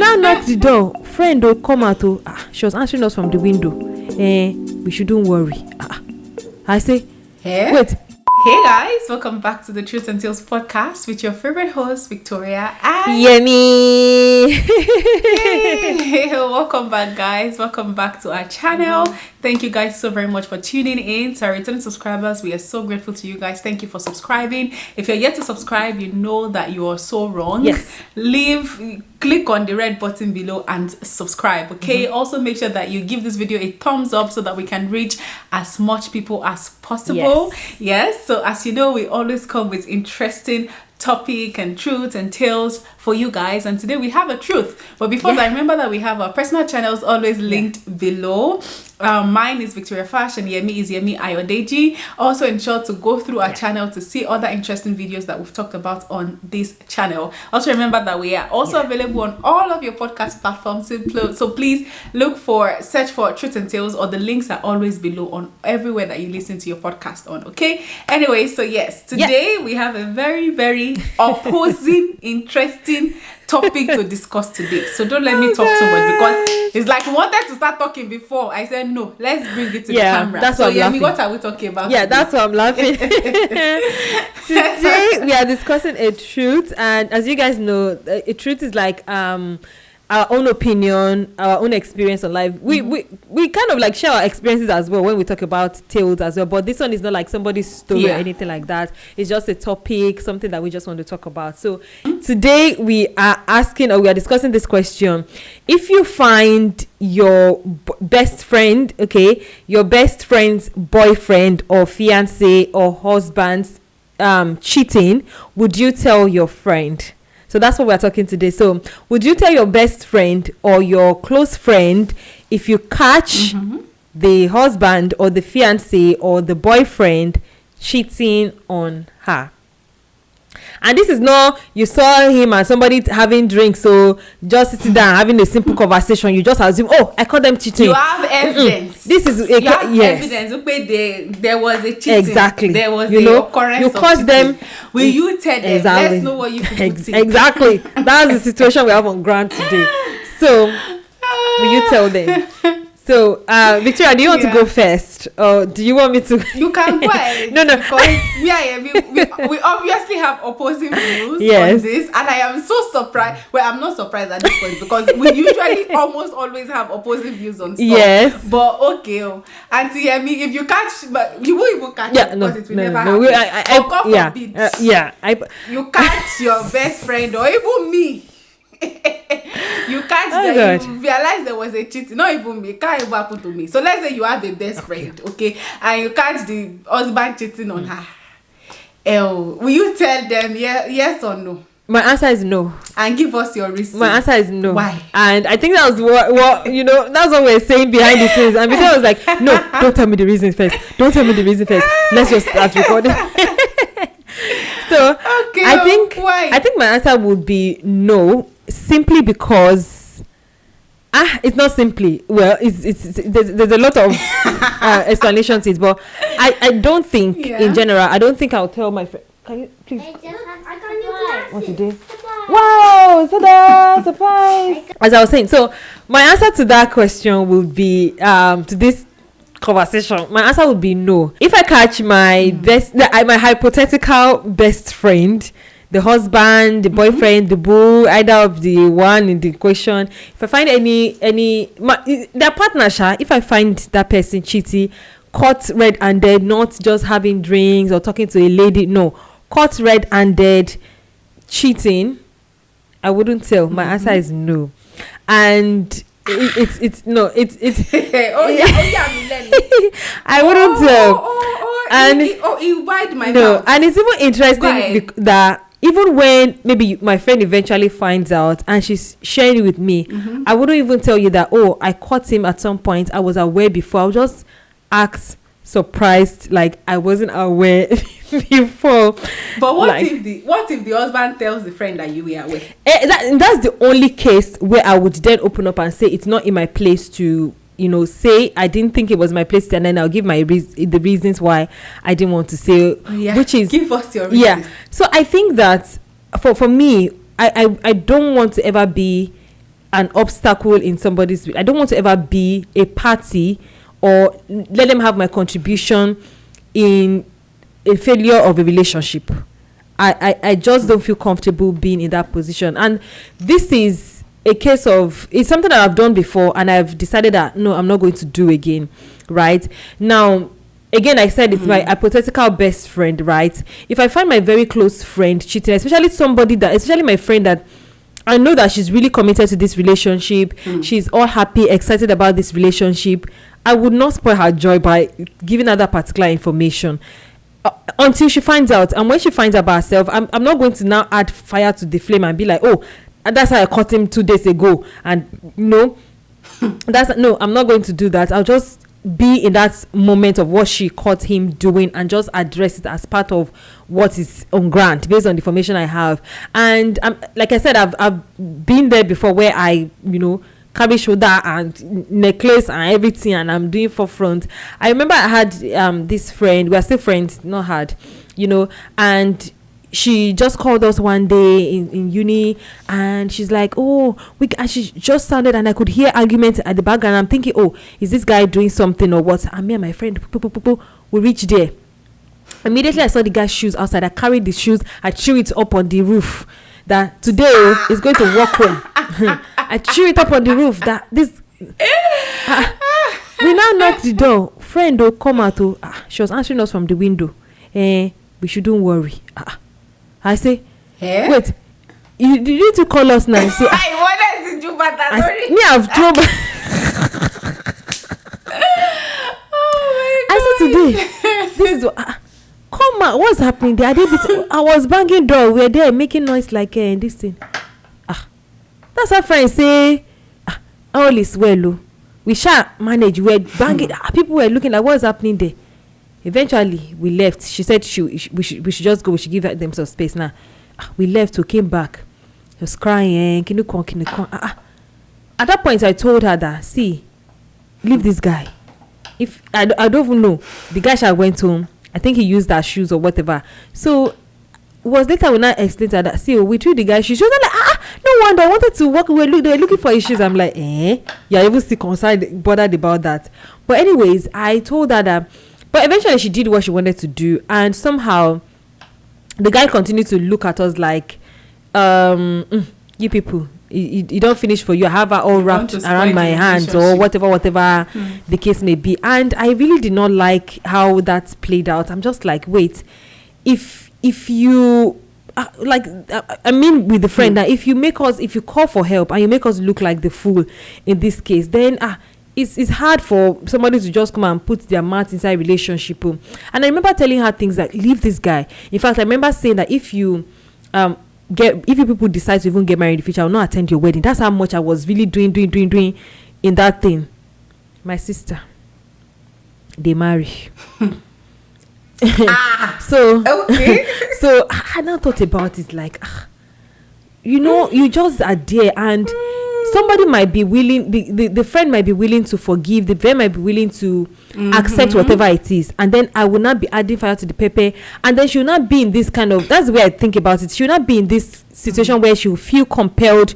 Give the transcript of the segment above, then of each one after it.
now knock the door. Friend will come out. She was answering us from the window. We shouldn't worry. I say, wait. Hey guys, welcome back to the Truth and Tales podcast with your favorite host, Victoria and Yemi. Hey, welcome back guys. Welcome back to our channel. Thank you guys so very much for tuning in. To our returning subscribers, we are so grateful to you guys. Thank you for subscribing. If you're yet to subscribe, you know that you are so wrong. Yes. Click on the red button below and subscribe, okay? Also make sure that you give this video a thumbs up so that we can reach as much people as possible. Yes. So as you know, we always come with interesting topic and truth and tales for you guys, and today we have a truth. But before that, remember that we have our personal channels always linked below. Mine is Victoria Fash and Yemi is Yemi Ayodeji. Also ensure to go through our channel to see other interesting videos that we've talked about on this channel. Also remember that we are also available on all of your podcast platforms, so please search for Truth and Tales, or the links are always below on everywhere that you listen to your podcast on, okay? Anyway, so yes, today we have a very, very opposing, interesting topic to discuss today. So don't let me talk too much, because it's like we wanted to start talking before. I said no, let's bring it to the camera. That's so what Yemi, what are we talking about? Yeah, today? That's what I'm laughing. Today we are discussing a truth, and as you guys know, a truth is like our own opinion, our own experience on life. We kind of like share our experiences as well when we talk about tales as well, but this one is not like somebody's story or anything like that. It's just a topic, something that we just want to talk about. So today we are discussing this question: if you find your best friend, your best friend's boyfriend or fiance or husband cheating, would you tell your friend? So that's what we're talking today. So would you tell your best friend or your close friend if you catch the husband or the fiancé or the boyfriend cheating on her? And this is not you saw him and somebody having drinks, so just sitting down having a simple conversation. You just assume, I caught them cheating. You have evidence. This is evidence. Okay, there was a cheating. Exactly. There was occurrence. You caught them. Will you tell them? Exactly. Let's know what you think. Exactly. That's the situation we have on ground today. So, will you tell them? So, Victoria, do you want to go first, or do you want me to? You can go ahead. No. Because we obviously have opposing views on this, and I am so surprised. Well, I'm not surprised at this point, because we usually almost always have opposing views on stuff. Yes. But okay, Auntie Yemi, if you catch, but you won't even catch it, because it will never happen. God forbid. You catch your best friend or even me. You catch you realize there was a cheating. Not even me, it can't even happen to me. So let's say you have a best friend, and you catch the husband cheating on her. Will you tell them yes or no? My answer is no. And give us your reason. My answer is no. Why? And I think that was what that's what we're saying behind the scenes. And because I was like, no, don't tell me the reason first. Let's just start recording. So I think my answer would be no, simply because it's not simply. Well, there's a lot of explanation to it, but I don't think in general. I don't think I'll tell my friend. Can you please? What today? Wow, surprise! As I was saying, so my answer to that question would be to this conversation. My answer would be no. If I catch my my hypothetical best friend, the husband, the boyfriend, the boo, either of the one in the question, if I find their partner, if I find that person cheating, caught red-handed, not just having drinks or talking to a lady, no, caught red-handed cheating, I wouldn't tell. My answer is no. And it's no, it's I wouldn't tell. And it's even interesting that even when maybe my friend eventually finds out and she's sharing it with me, I wouldn't even tell you that, I caught him at some point. I was aware before. I'll just act surprised, like I wasn't aware before. But what if the husband tells the friend that you were aware? That's the only case where I would then open up and say it's not in my place to say I didn't think it was my place, and then I'll give the reasons why I didn't want to say, which is give us your reasons. So I think that for me, I don't want to ever be an obstacle in somebody's. I don't want to ever be a party or let them have my contribution in a failure of a relationship. I just don't feel comfortable being in that position. And this is a case of, it's something that I've done before and I've decided that no, I'm not going to do again. Right now, again, I said it's my hypothetical best friend, right? If I find my very close friend cheating, especially my friend that I know that she's really committed to this relationship, she's all happy, excited about this relationship, I would not spoil her joy by giving her that particular information until she finds out. And when she finds out by herself, I'm not going to now add fire to the flame and be like, oh, that's how I caught him 2 days ago. And no, I'm not going to do that. I'll just be in that moment of what she caught him doing and just address it as part of what is on ground based on the information I have. And like I said, I've been there before where I carry shoulder and necklace and everything, and I'm doing forefront. I remember I had this friend, we are still friends, not hard, and she just called us one day in uni, and she's like, oh, and she just sounded, and I could hear arguments at the background. I'm thinking, oh, is this guy doing something or what? And me and my friend, we reached there. Immediately I saw the guy's shoes outside. I carried the shoes, I threw it up on the roof, that today is going to walk home. I threw it up on the roof that this we now knocked the door. Friend come out. She was answering us from the window. We shouldn't worry. I say, wait, you need to call us now. Say, I wanted to do that. Me, I've thrown. Oh my God. I said today, this is what. Come on, what's happening there? I was banging door. We were there making noise like this thing. That's what friends say. All is well. We shall manage. We're banging. People were looking like what's happening there. Eventually, we left. She said we should just go. We should give them some space now. We left. We came back. She was crying. Can you come? At that point, I told her that, see, leave this guy. If I don't even know. The guy shall went home. I think he used her shoes or whatever. So it was later when I explained to her that, see, we threw the guy shoes. She was like, no wonder, I wanted to walk away. They were looking for his shoes. I'm like, you're even still concerned, bothered about that. But anyways, I told her that, but eventually she did what she wanted to do. And somehow the guy continued to look at us like, you people, you don't finish for you. I have her all wrapped around my hands or whatever the case may be. And I really did not like how that played out. I'm just like, wait, if you I mean with the friend that if you call for help and you make us look like the fool in this case, then it's hard for somebody to just come and put their mouth inside relationship. And I remember telling her things like, leave this guy. In fact, I remember saying that if you people decide to even get married in the future, I will not attend your wedding. That's how much I was really doing in that thing. My sister, they marry. So okay. So I now thought about it like, you just are there, and somebody might be willing, the friend might be willing to forgive, the friend might be willing to accept whatever it is, and then I will not be adding fire to the pepper, and then she will not be in this kind of, that's the way I think about it, she will not be in this situation where she will feel compelled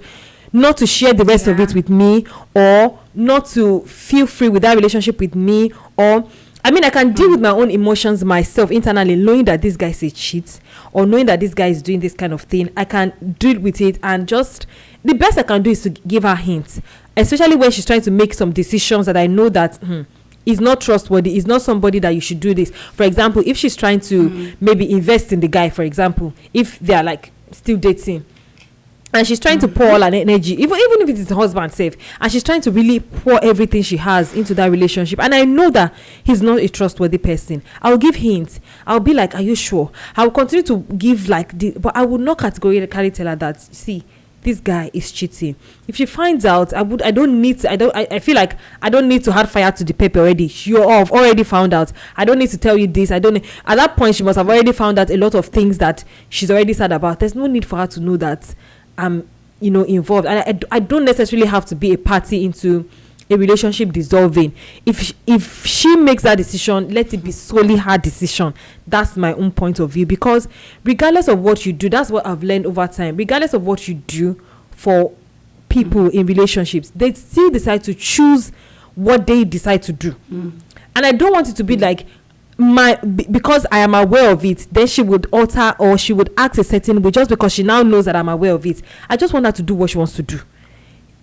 not to share the rest of it with me, or not to feel free with that relationship with me, or I mean, I can deal with my own emotions myself internally, knowing that this guy is a cheat, or knowing that this guy is doing this kind of thing. I can deal with it, and just the best I can do is to give her hints, especially when she's trying to make some decisions that I know that is not trustworthy, is not somebody that you should do this. For example, if she's trying to maybe invest in the guy, for example, if they are like still dating, and she's trying to pour all her energy, even if it is husband safe, and she's trying to really pour everything she has into that relationship, and I know that he's not a trustworthy person, I'll give hints. I'll be like, are you sure? I'll continue to give but I would not categorically tell her that, see, this guy is cheating. If she finds out, I feel like I don't need to add fire to the pepper already. I've already found out. I don't need to tell you this. At that point, she must have already found out a lot of things that she's already sad about. There's no need for her to know that I'm involved, and I don't necessarily have to be a party into a relationship dissolving. If she makes that decision, let it be solely her decision. That's my own point of view, because regardless of what you do, that's what I've learned over time, regardless of what you do for people in relationships, they still decide to choose what they decide to do. And I don't want it to be like because I am aware of it, then she would alter or she would act a certain way just because she now knows that I'm aware of it. I just want her to do what she wants to do.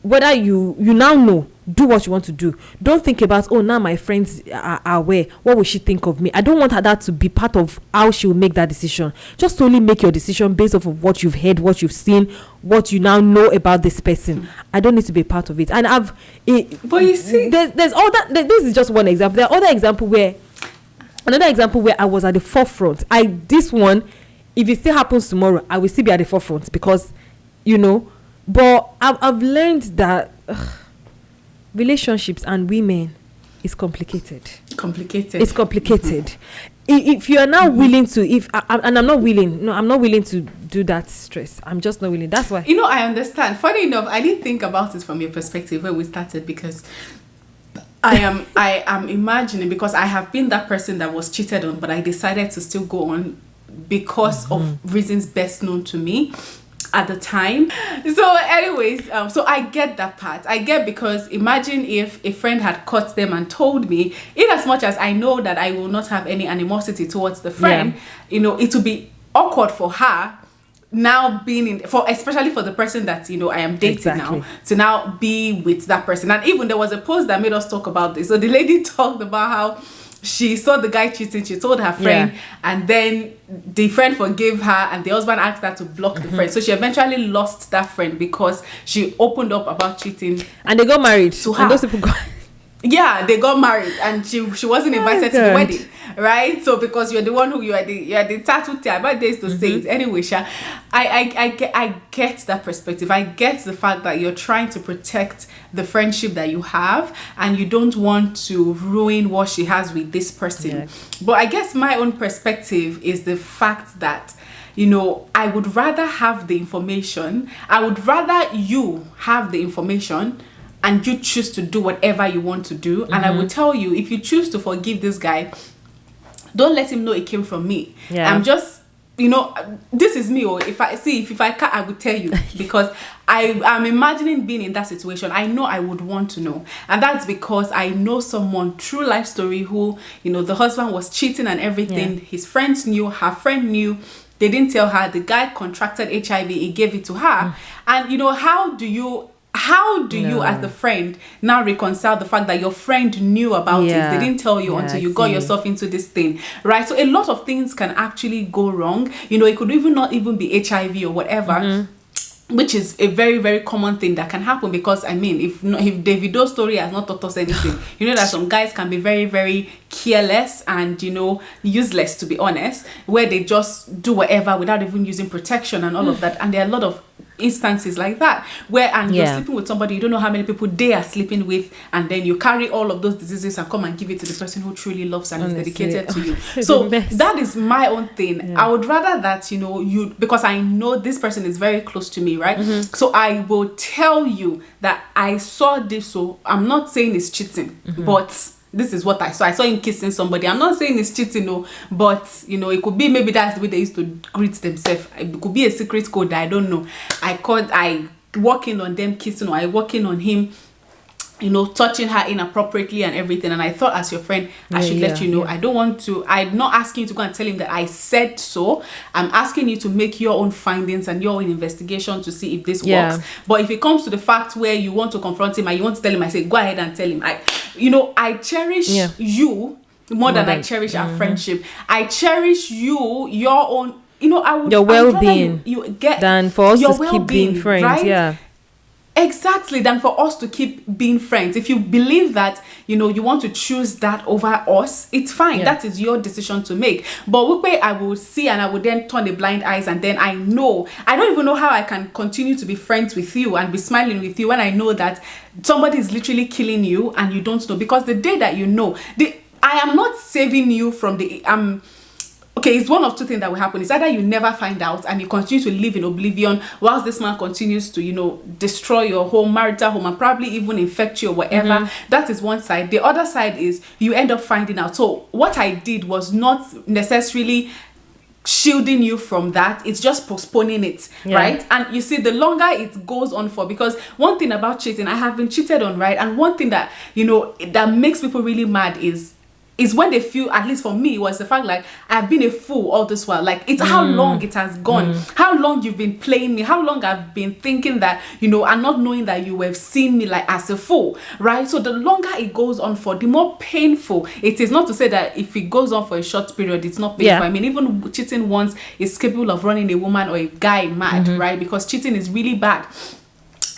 Whether you now know, do what you want to do. Don't think about, oh, now my friends are aware, what will she think of me? I don't want her that to be part of how she will make that decision. Just only make your decision based off of what you've heard, what you've seen, what you now know about this person. I don't need to be part of it. And but you see, there's all that. This is just one example. There are another example where I was at the forefront. This one, if it still happens tomorrow, I will still be at the forefront because, but I've learned that relationships and women is complicated. It's complicated. If you are now willing to, I'm not willing to do that stress. I'm just not willing. That's why. I understand. Funny enough, I didn't think about it from your perspective when we started, because I am imagining, because I have been that person that was cheated on, but I decided to still go on because of reasons best known to me at the time. So anyways, so I get that part. I get, because imagine if a friend had caught them and told me, in as much as I know that I will not have any animosity towards the friend, it will be awkward for her now being especially for the person that I am dating now, to now be with that person. And even there was a post that made us talk about this. So the lady talked about how she saw the guy cheating. She told her friend, and then the friend forgave her, and the husband asked her to block the friend. So she eventually lost that friend because she opened up about cheating. And they got married. To her. And those people got... Yeah, they got married, and she wasn't invited to the wedding, right? So because you're the one who you are the tattoo tear, but days to say it anyway. Sha, I get that perspective. I get the fact that you're trying to protect the friendship that you have, and you don't want to ruin what she has with this person. Yeah. But I guess my own perspective is the fact that I would rather have the information. I would rather you have the information and you choose to do whatever you want to do. And I will tell you, if you choose to forgive this guy, don't let him know it came from me. Yeah. I'm just, this is me. Or if I can't, I will tell you, because I'm imagining being in that situation. I know I would want to know. And that's because I know someone, true life story, who, the husband was cheating and everything. Yeah. His friends knew, her friend knew. They didn't tell her. The guy contracted HIV. He gave it to her. And, how do you as the friend now reconcile the fact that your friend knew about it? They didn't tell you until you got yourself into this thing, right? So a lot of things can actually go wrong. It could not even be HIV or whatever, which is a very, very common thing that can happen. Because if Davido's story has not taught us anything, that some guys can be very, very careless and useless, to be honest, where they just do whatever without even using protection and all of that. And there are a lot of instances like that where you're sleeping with somebody, you don't know how many people they are sleeping with, and then you carry all of those diseases and come and give it to the person who truly loves and is dedicated to you. So that is my own thing. I would rather that you, because I know this person is very close to me, right? So I will tell you that I saw this. So I'm not saying it's cheating, but this is what I saw. I saw him kissing somebody. I'm not saying it's cheating, no, but it could be, maybe that's the way they used to greet themselves. It could be a secret code. I don't know. I walking on them kissing, or I walking on him, touching her inappropriately and everything. And I thought, as your friend, I should let you know. I don't want to. I'm not asking you to go and tell him that I said so. I'm asking you to make your own findings and your own investigation to see if this works. But if it comes to the fact where you want to confront him and you want to tell him, I say, go ahead and tell him. I cherish you more than I cherish our friendship. I cherish you, your own. Your well-being. You get than for us to keep being friends, right? Yeah. Exactly, than for us to keep being friends. If you believe that, you want to choose that over us, it's fine. That is your decision to make. But I will see, and I will then turn the blind eyes, and then I don't even know how I can continue to be friends with you and be smiling with you when I know that somebody is literally killing you and you don't know. Because the day that I am not saving you from okay, it's one of two things that will happen. It's either you never find out and you continue to live in oblivion whilst this man continues to, destroy your whole marital home and probably even infect you or whatever. That is one side. The other side is you end up finding out. So what I did was not necessarily shielding you from that. It's just postponing it, right? And you see, the longer it goes on for, because one thing about cheating, I have been cheated on, right? And one thing that, you know, that makes people really mad is when they feel, at least for me, was the fact like I've been a fool all this while. Like, it's how long it has gone, how long you've been playing me, how long I've been thinking that, you know, and not knowing that you have seen me like as a fool, right? So the longer it goes on for, the more painful it is. Not to say that if it goes on for a short period, it's not painful. I mean, even cheating once is capable of running a woman or a guy mad, right? Because cheating is really bad.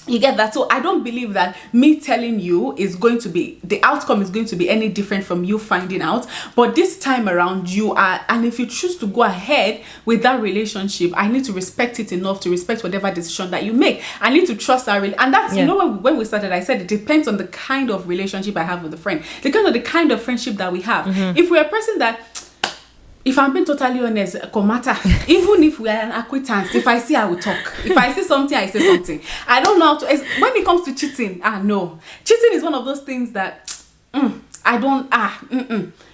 You get that? So I don't believe that me telling you is going to be, the outcome is going to be any different from you finding out. But this time around, you are, and if you choose to go ahead with that relationship, I need to respect it enough to respect whatever decision that you make. I need to trust our and that's, you know, when we started, I said it depends on the kind of relationship I have with a friend. It depends on the kind of friendship that we have. If we're a person that, if I'm being totally honest, it don't matter. Even if we are an acquaintance, if I see, I will talk. If I see something, I say something. I don't know how to. When it comes to cheating, no. Cheating is one of those things that I don't.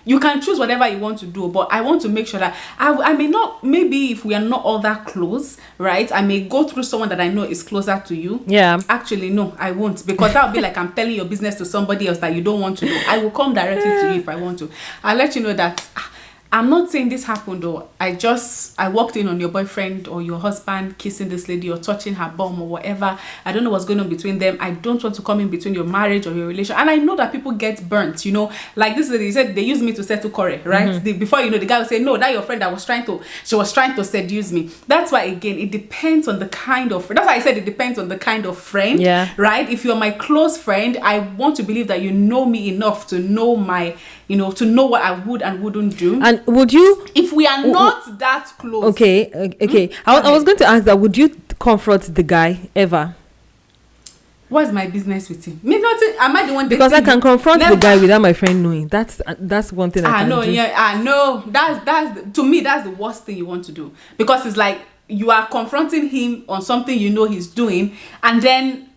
You can choose whatever you want to do, but I want to make sure that I may not. Maybe if we are not all that close, right? I may go through someone that I know is closer to you. Yeah. Actually, no, I won't, because that would be like I'm telling your business to somebody else that you don't want to know. I will come directly to you if I want to. I'll let you know that. I'm not saying this happened though. I walked in on your boyfriend or your husband kissing this lady or touching her bum or whatever. I don't know what's going on between them. I don't want to come in between your marriage or your relation. And I know that people get burnt, you know. Like this lady said, they used me to settle quarrel, right? Before, you know, the guy will say, no, that your friend that was trying to seduce me. That's why, again, it depends on the kind of, that's why I said it depends on the kind of friend, right? If you're my close friend, I want to believe that you know me enough to know my, you know, to know what I would and wouldn't do. And would you, if we are not that close? Okay. I was going to ask that, would you confront the guy ever? What's my business with him? Me nothing. Am I the one? Because I can confront the guy without my friend knowing. That's one thing I can do. I know. That's to me, that's the worst thing you want to do, because it's like you are confronting him on something you know he's doing, and then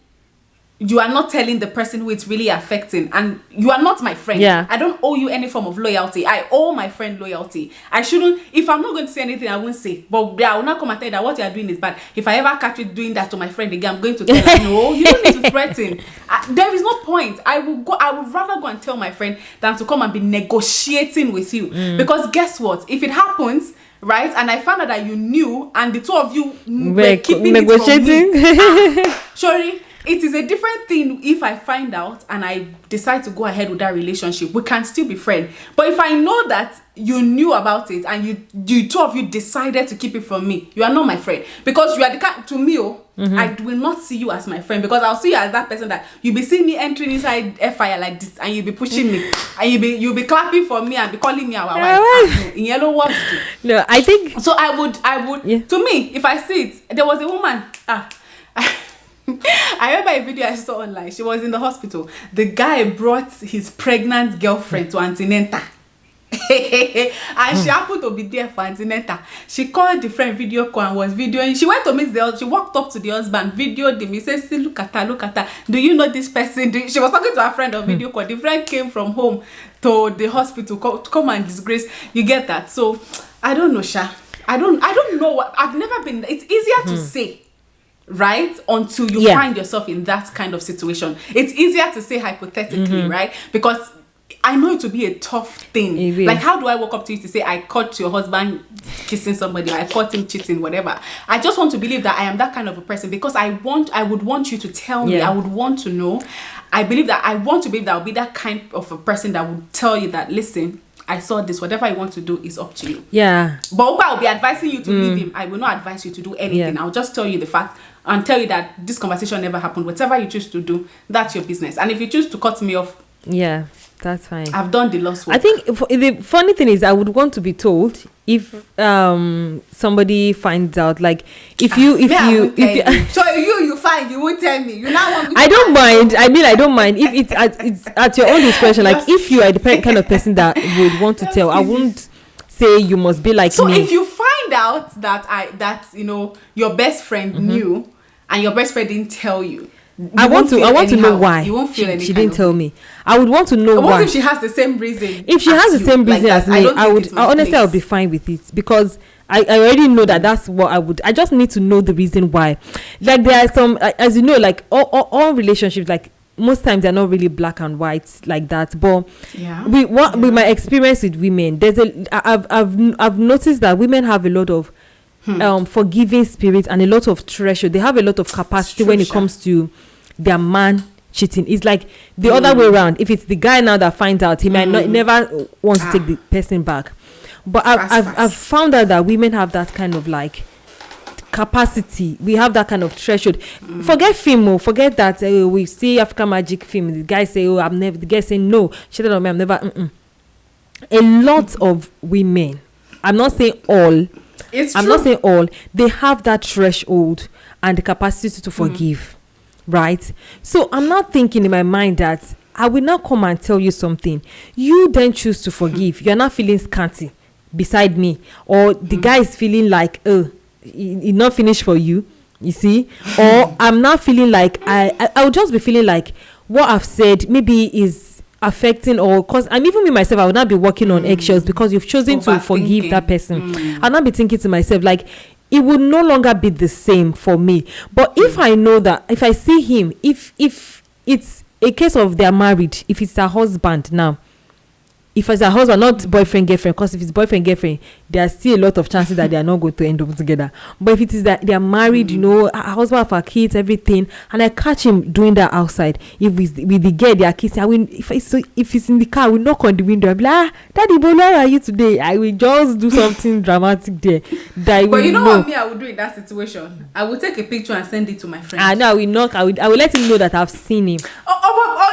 you are not telling the person who it's really affecting, and you are not my friend. I don't owe you any form of loyalty. I owe my friend loyalty. I shouldn't, if I'm not going to say anything, I won't say, but I will not come and tell you that what you are doing is bad. If I ever catch you doing that to my friend again, I'm going to tell her, no, you don't need to threaten. There is no point. I would rather go and tell my friend than to come and be negotiating with you. Because guess what, if it happens, right, and I found out that you knew and the two of you were keeping negotiating it from me, sorry, it is a different thing if I find out and I decide to go ahead with that relationship. We can still be friends. But if I know that you knew about it and you two of you decided to keep it from me, you are not my friend. Because you are the kind, to me, I will not see you as my friend, because I'll see you as that person that you'll be seeing me entering inside a fire like this, and you'll be pushing me, and you'll be clapping for me and be calling me our wife. In yellow words. No, I think so. I would. To me, if I see it, there was a woman. I remember a video I saw online. She was in the hospital. The guy brought his pregnant girlfriend to antenatal. And she happened to be there for antenatal. She called the friend video call and was videoing. She went to meet the husband. She walked up to the husband, videoed him. He said, see, look at her. Do you know this person? She was talking to her friend on video call. The friend came from home to the hospital to come and disgrace. You get that? So I don't know, Sha. I don't know what. I've never been. It's easier to say, right, until you find yourself in that kind of situation. It's easier to say hypothetically, right? Because I know it to be a tough thing. Like, how do I walk up to you to say I caught your husband kissing somebody, or I caught him cheating, whatever? I just want to believe that I am that kind of a person, because I would want you to tell me. I would want to know. I want to believe that I'll be that kind of a person that would tell you that, listen, I saw this, whatever you want to do is up to you. But I'll be advising you to leave him. I will not advise you to do anything. I'll just tell you the fact and tell you that this conversation never happened. Whatever you choose to do, that's your business. And if you choose to cut me off, that's fine. I've done the lost work. I think the funny thing is, I would want to be told if somebody finds out, like if you so you find, you won't tell me. You now want me to I don't mind. I mean, I don't mind if it's at your own discretion. Like if you are the kind of person that would want to tell, I wouldn't say you must be like me. So if you find out that you know your best friend knew and your best friend didn't tell you, I want to know why. You won't feel she didn't tell me. I would want to know why. What if she has the same reason? If she has the same reason as me, I honestly, I'll be fine with it, because I already know that that's what I would. I just need to know the reason why. Like there are some, as you know, like all relationships, like most times they're not really black and white like that. But with my experience with women, I've noticed that women have a lot of forgiving spirit and a lot of treasure. They have a lot of capacity when it comes to their man cheating. It's like the other way around. If it's the guy now that finds out, he might never want to take the person back. But I've found out that women have that kind of like capacity. We have that kind of threshold. Forget film, forget that we see African magic film. The guy say, "Oh, I'm never." The guy say, "No, cheated on me. I'm never." A lot of women. I'm not saying all. I'm not saying all. They have that threshold and the capacity to forgive, right? So I'm not thinking in my mind that I will not come and tell you something. You then choose to forgive. You're not feeling scanty beside me, or the guy is feeling like, oh, it's not finished for you, you see, or I'm not feeling like I'll just be feeling like what I've said maybe is affecting, or because I'm even me myself, I would not be working on eggshells because you've chosen to forgive that person. I'll not be thinking to myself like it would no longer be the same for me. But if I know that, if I see him, if it's a case of they're married, if it's a husband now, if it's a husband, not boyfriend, girlfriend, because if it's boyfriend, girlfriend, there are still a lot of chances that they are not going to end up together. But if it is that they are married, you know, a husband for kids, everything, and I catch him doing that outside, if with the girl, they are kissing, I will, if it's in the car, I will knock on the window, I'll be like, Daddy, but where are you today? I will just do something dramatic there. But you know what me I would do in that situation? I would take a picture and send it to my friend. No, I will knock. I will let him know that I've seen him.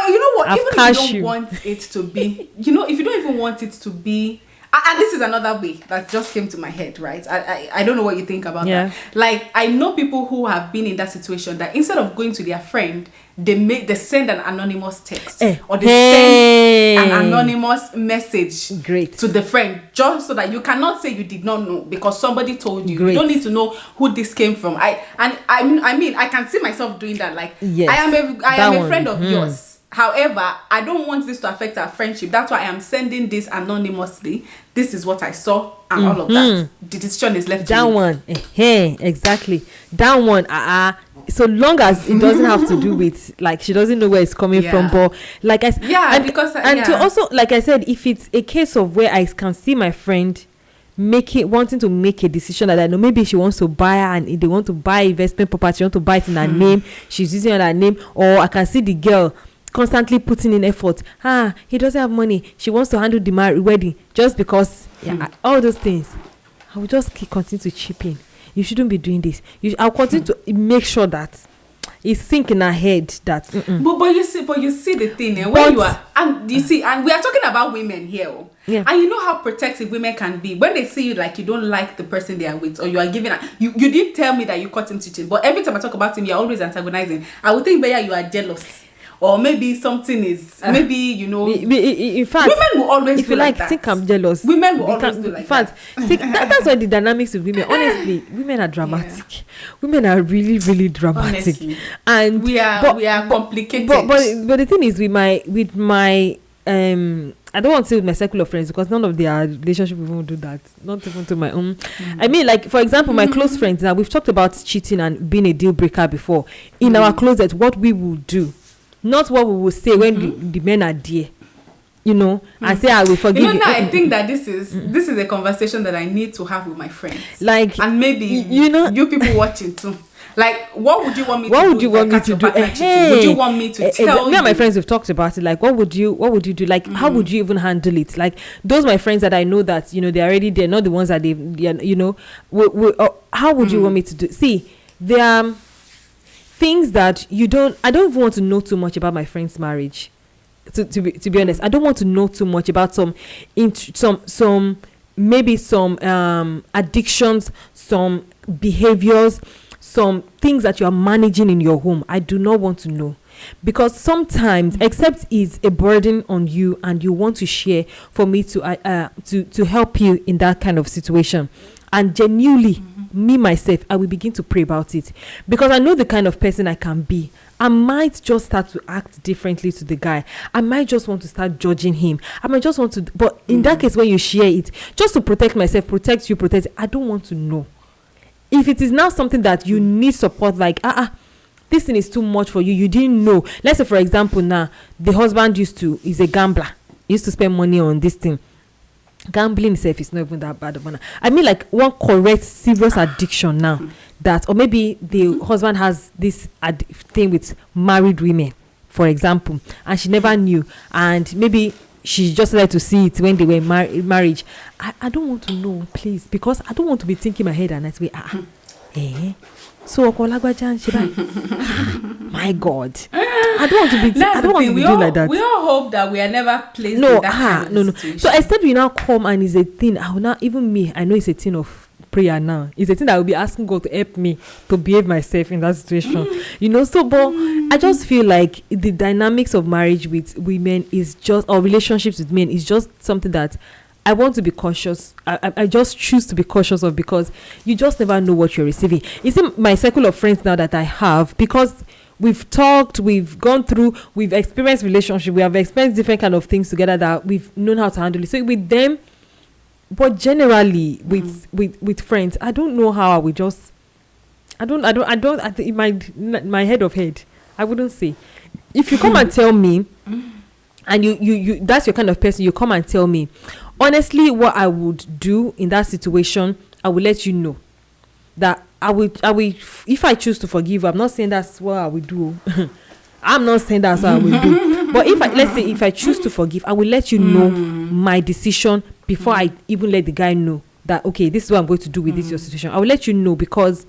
You know what? I've even if you don't want it to be, you know, if you don't even want it to be, and this is another way that just came to my head, right? I don't know what you think about that. Like, I know people who have been in that situation that instead of going to their friend, they send an anonymous text or they send an anonymous message to the friend, just so that you cannot say you did not know because somebody told you. You don't need to know who this came from. I mean I can see myself doing that. Like, I am a friend of yours. However, I don't want this to affect our friendship. That's why I am sending this anonymously. This is what I saw and all of that. The decision is left to you. One. Exactly. That one. So long as it doesn't have to do with, like, she doesn't know where it's coming from. But like I said, to also, like I said, if it's a case of where I can see my friend wanting to make a decision that I know maybe she wants to buy, and they want to buy investment property, she want to buy it in her name, she's using her name, or I can see the girl constantly putting in effort. He doesn't have money, she wants to handle the wedding just because all those things. I will just continue to chip in. You shouldn't be doing this. I'll continue to make sure that it's thinking ahead that but you see the thing when you are, and you see, and we are talking about women here, and you know how protective women can be when they see you like you don't like the person they are with, or you are giving you didn't tell me that you caught him cheating, but every time I talk about him you're always antagonizing. I would think better you are jealous, or maybe something is maybe, you know, in fact, women will always if you like that. Think I'm jealous, women will always do like that. That's why the dynamics of women, honestly, women are dramatic. Women are really, really dramatic. Honestly. And we are complicated. But the thing is, with my I don't want to say with my circle of friends, because none of their relationship even do that. Not even to my own. I mean, like, for example, my close friends, now we've talked about cheating and being a deal breaker before. In our closet, what we will do, not what we will say when the men are there, you know, and say I will forgive you. I think that this is a conversation that I need to have with my friends, like, and maybe you people watching too. Like, what would you want me to do? What would you want me to do? Would you want me to tell you? Me and my friends have talked about it. Like, what would you do? Like, how would you even handle it? Like, those my friends that I know that, you know, they're already there, not the ones that they you know, how would you want me to do? See, there are things that I don't even want to know too much about my friend's marriage. To be honest, I don't want to know too much about some addictions, some behaviors, some things that you are managing in your home. I do not want to know, because sometimes, except it's a burden on you and you want to share, for me to help you in that kind of situation, and genuinely me myself, I will begin to pray about it, because I know the kind of person I can be. I might just start to act differently to the guy. I might just want to start judging him. I might just want to, but in that case, when you share it, just to protect myself, protect you, protect, I don't want to know. If it is now something that you need support, like, this thing is too much for you, you didn't know. Let's say, for example, now, the husband is a gambler. He used to spend money on this thing. Gambling itself is not even that bad of one. I mean, like, one correct serious addiction now, that, or maybe the husband has this thing with married women, for example, and she never knew, and maybe she just like to see it when they were in marriage. I don't want to know, please, because I don't want to be thinking my head and I say, so my God, I don't want to be. I don't want to be doing like that. We all hope that we are never placed in that kind of situation. So instead, we now come and it's a thing. I will now, even me, I know it's a thing of prayer now. It's a thing that I will be asking God to help me to behave myself in that situation. So, but I just feel like the dynamics of marriage with women is just, or relationships with men is just something that I want to be cautious. I just choose to be cautious of, because you just never know what you're receiving. It's in my circle of friends now that I have, because we've talked, we've gone through, we've experienced relationship, we have experienced different kind of things together that we've known how to handle it. So with them, but generally with friends, I don't know how I would just, I think in my head of head, I wouldn't say. If you come and tell me, and you that's your kind of person, you come and tell me, honestly, what I would do in that situation, I will let you know that I will, if I choose to forgive. I'm not saying that's what I will do. I'm not saying that's what I will do. But let's say if I choose to forgive, I will let you know my decision before I even let the guy know that, okay, this is what I'm going to do with this your situation. I will let you know, because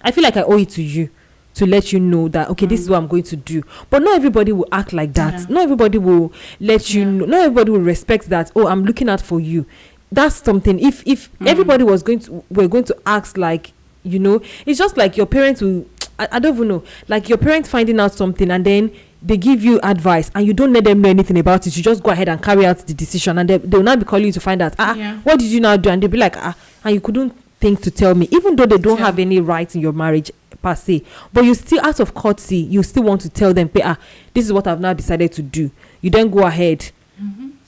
I feel like I owe it to you to let you know that, okay, this is what I'm going to do. But not everybody will act like that. Yeah. Not everybody will let you know. Not everybody will respect that. Oh, I'm looking out for you. That's something. If everybody were going to act like, it's just like your parents will, I don't even know, like your parents finding out something and then they give you advice and you don't let them know anything about it. You just go ahead and carry out the decision, and they'll not be calling you to find out, what did you now do? And they'll be like, and you couldn't think to tell me, even though they don't have any rights in your marriage per se, but you still, out of courtesy, you still want to tell them, this is what I've now decided to do. You then go ahead.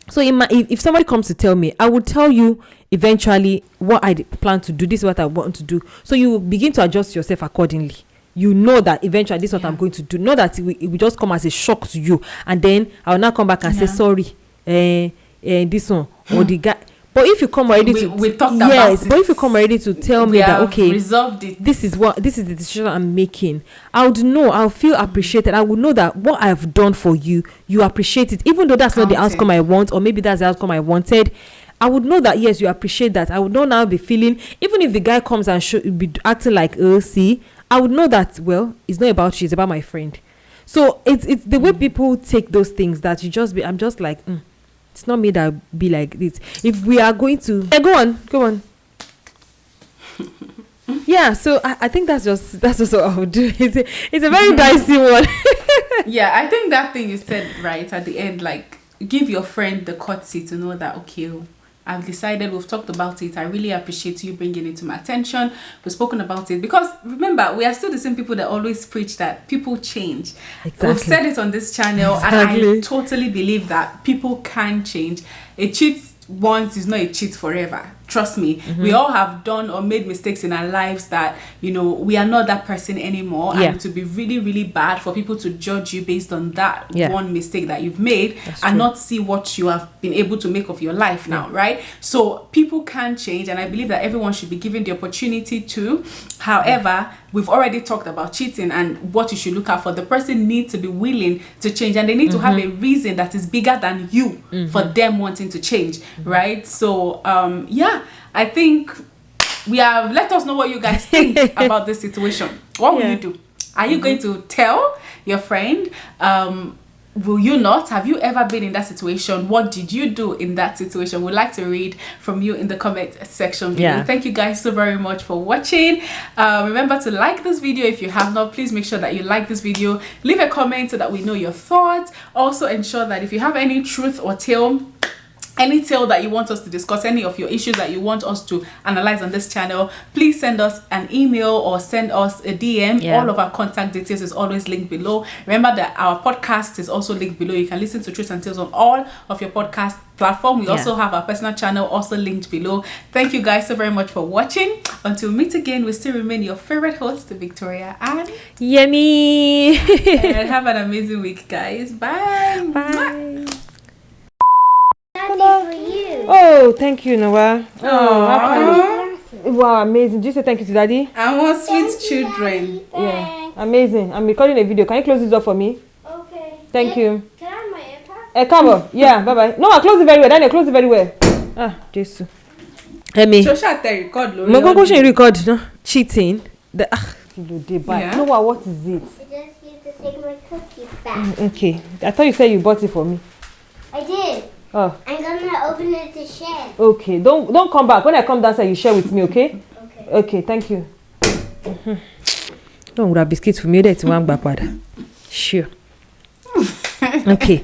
So if somebody comes to tell me, I will tell you eventually what I plan to do. This is what I want to do. So you begin to adjust yourself accordingly. You know that eventually this is what I'm going to do. Not that it will just come as a shock to you, and then I will not come back and say sorry, this one or the guy. But if you come already we talked about it. But if you come already to tell me that, okay, resolved it. This is the decision I'm making, I would know, I'll feel appreciated. I would know that what I've done for you, you appreciate it, even though that's not the outcome I want, or maybe that's the outcome I wanted. I would know that, yes, you appreciate that. I would not now be feeling, even if the guy comes and be acting like, see, I would know that, well, it's not about you, it's about my friend. So it's the way people take those things that I'm just like, it's not me that be like this. If we are going to, go on. Yeah, so I think that's just what I would do. It's a very dicey one. Yeah, I think that thing you said right at the end, like, give your friend the courtesy to know that, okay, I've decided, we've talked about it, I really appreciate you bringing it to my attention, we've spoken about it, because remember, we are still the same people that always preach that people change. Exactly. We've said it on this channel, and I totally believe that people can change. A cheat once is not a cheat forever. Trust me, we all have done or made mistakes in our lives that, we are not that person anymore. And it would be really, really bad for people to judge you based on that one mistake that you've made. That's and true. Not see what you have been able to make of your life now, right? So people can change, and I believe that everyone should be given the opportunity to. However, we've already talked about cheating and what you should look out for. The person needs to be willing to change, and they need to have a reason that is bigger than you for them wanting to change, right? So, I think we have, let us know what you guys think about this situation. What will you do? Are you going to tell your friend? Will you not? Have you ever been in that situation? What did you do in that situation? We'd like to read from you in the comment section below. Thank you guys so very much for watching. Remember to like this video if you have not. Please make sure that you like this video. Leave a comment so that we know your thoughts. Also ensure that if you have any truth or tale any tale that you want us to discuss, any of your issues that you want us to analyze on this channel, please send us an email or send us a DM. All of our contact details is always linked below. Remember that our podcast is also linked below. You can listen to Truth and Tales on all of your podcast platform. We also have our personal channel also linked below. Thank you guys so very much for watching. Until we meet again, we still remain your favorite host, Victoria and Yummy. And have an amazing week, guys. Bye. Bye. For you. Oh, thank you, Noah. Oh, wow, amazing. Did you say thank you to Daddy? I want sweet children. Yeah, amazing. I'm recording a video. Can you close this door for me? Okay. Thank you. Can I have my AirPods? Cover. Yeah, bye bye. No, I close it very well. Daniel, close it very well. Ah, Jesus. Let me. So shall I record? Go record. No, cheating. Yeah. No, what is it? I just need to take my cookie back. Okay. I thought you said you bought it for me. I did. Oh. I'm gonna open it to share. Okay. Don't come back. When I come downstairs, you share with me, okay? Okay. Okay, thank you. Don't grab biscuits for me. That's one backward. Sure. Okay.